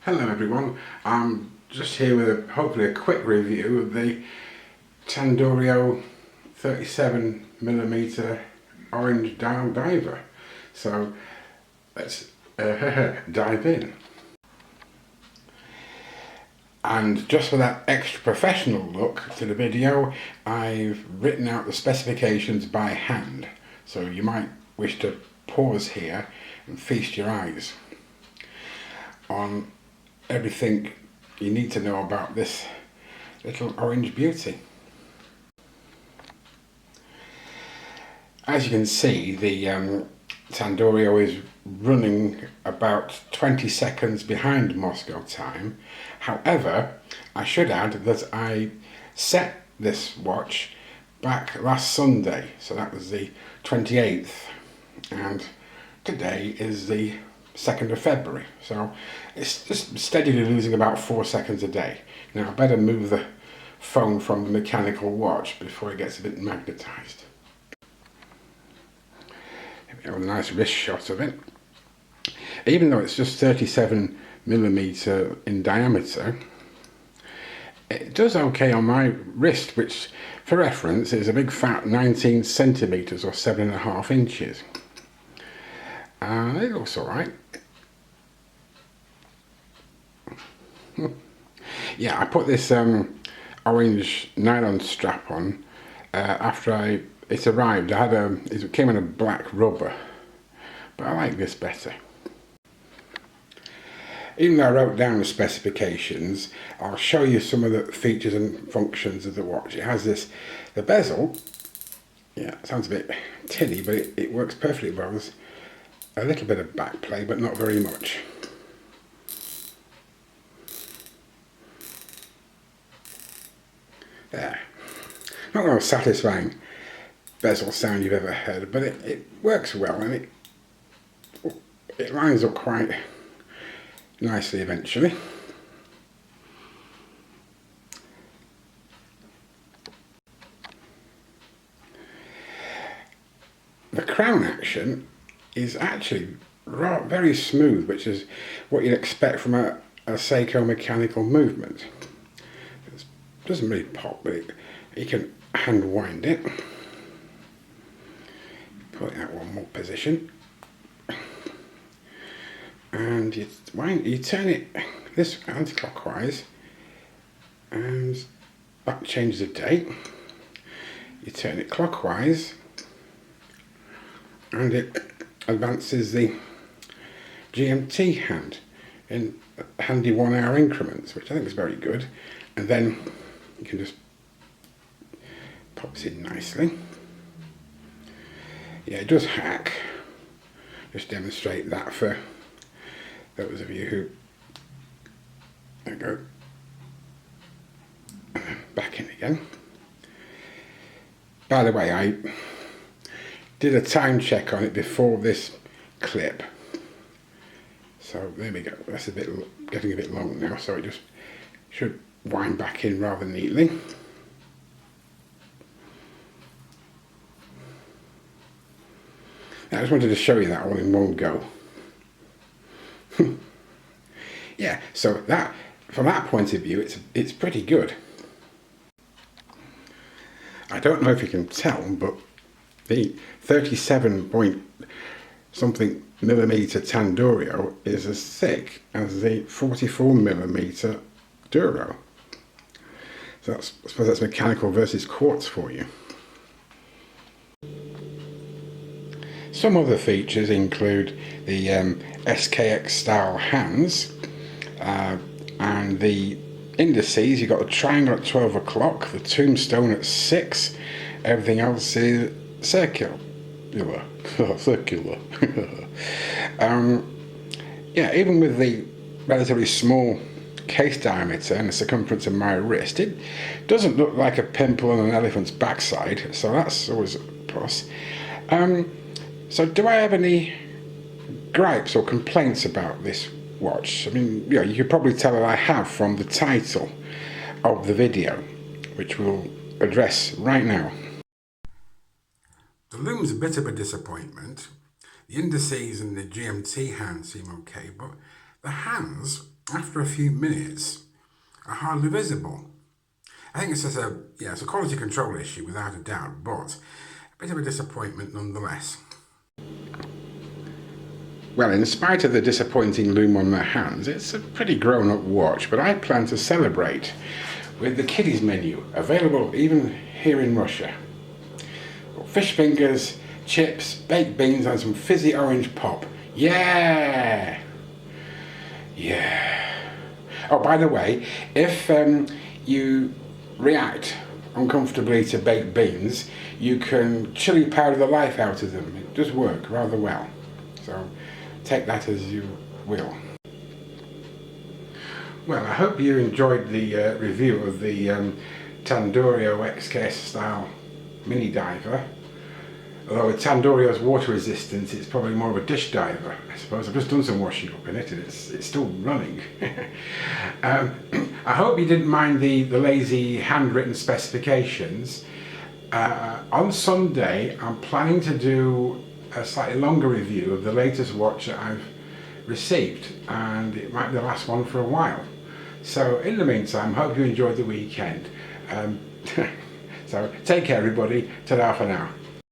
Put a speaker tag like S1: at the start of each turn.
S1: Hello everyone, I'm just here with hopefully a quick review of the Tandorio 37mm orange dial diver. So let's dive in. And just for that extra professional look to the video, I've written out the specifications by hand. So you might wish to pause here and feast your eyes on everything you need to know about this little orange beauty. As you can see, the Tandorio is running about 20 seconds behind Moscow time. However, I should add that I set this watch back last Sunday, so that was the 28th, and today is the 2nd of February, so it's just steadily losing about 4 seconds a day. Now I better move the phone from the mechanical watch before it gets a bit magnetised. Here we have a nice wrist shot of it. Even though it's just 37mm in diameter, it does okay on my wrist, which for reference is a big fat 19 centimetres or 7.5 inches. It looks alright. Yeah, I put this orange nylon strap on after it arrived. It came in a black rubber, but I like this better. Even though I wrote down the specifications, I'll show you some of the features and functions of the watch. It has the bezel. Yeah, it sounds a bit tinny, but it works perfectly well. There's a little bit of back play, but not very much. There. Not the most satisfying bezel sound you've ever heard, but it works well, and it lines up quite nicely eventually. The crown action is actually very smooth, which is what you'd expect from a Seiko mechanical movement. It doesn't really pop, but you can hand wind it. Put it at one more position, and you turn it this anti-clockwise, and that changes the date. You turn it clockwise, and it advances the GMT hand in handy 1 hour increments, which I think is very good. And then you can just pops in nicely. Yeah, it does hack. Just demonstrate that for those of you who, there we go, and then back in again. By the way, I did a time check on it before this clip, so there we go. That's getting a bit long now, so it just should wind back in rather neatly. I just wanted to show you that all in one go. Yeah, so that, from that point of view, it's pretty good. I don't know if you can tell, but the 37 point something millimeter Tandorio is as thick as the 44mm Duro. So I suppose that's mechanical versus quartz for you. Some other features include the SKX style hands, and the indices. You've got the triangle at 12 o'clock, the tombstone at 6, everything else is circular. Circular. Yeah, even with the relatively small case diameter and the circumference of my wrist, it doesn't look like a pimple on an elephant's backside, so that's always a plus. So do I have any gripes or complaints about this watch? I mean, you know, you could probably tell that I have from the title of the video, which we'll address right now. The loom's a bit of a disappointment. The indices and the GMT hands seem okay, but the hands after a few minutes, are hardly visible. I think it's just it's a quality control issue without a doubt, but a bit of a disappointment nonetheless. Well, in spite of the disappointing loom on their hands, it's a pretty grown-up watch, but I plan to celebrate with the kiddies menu, available even here in Russia. Fish fingers, chips, baked beans and some fizzy orange pop. Yeah! Yeah. Oh, by the way, if you react uncomfortably to baked beans, you can chili powder the life out of them. It does work rather well. So take that as you will. Well, I hope you enjoyed the review of the Tandorio XK style mini diver. Although with Tandorio's water resistance, it's probably more of a dish diver, I suppose. I've just done some washing up in it and it's still running. I hope you didn't mind the lazy handwritten specifications. On Sunday, I'm planning to do a slightly longer review of the latest watch that I've received, and it might be the last one for a while. So in the meantime, hope you enjoyed the weekend. So take care everybody, ta-da for now.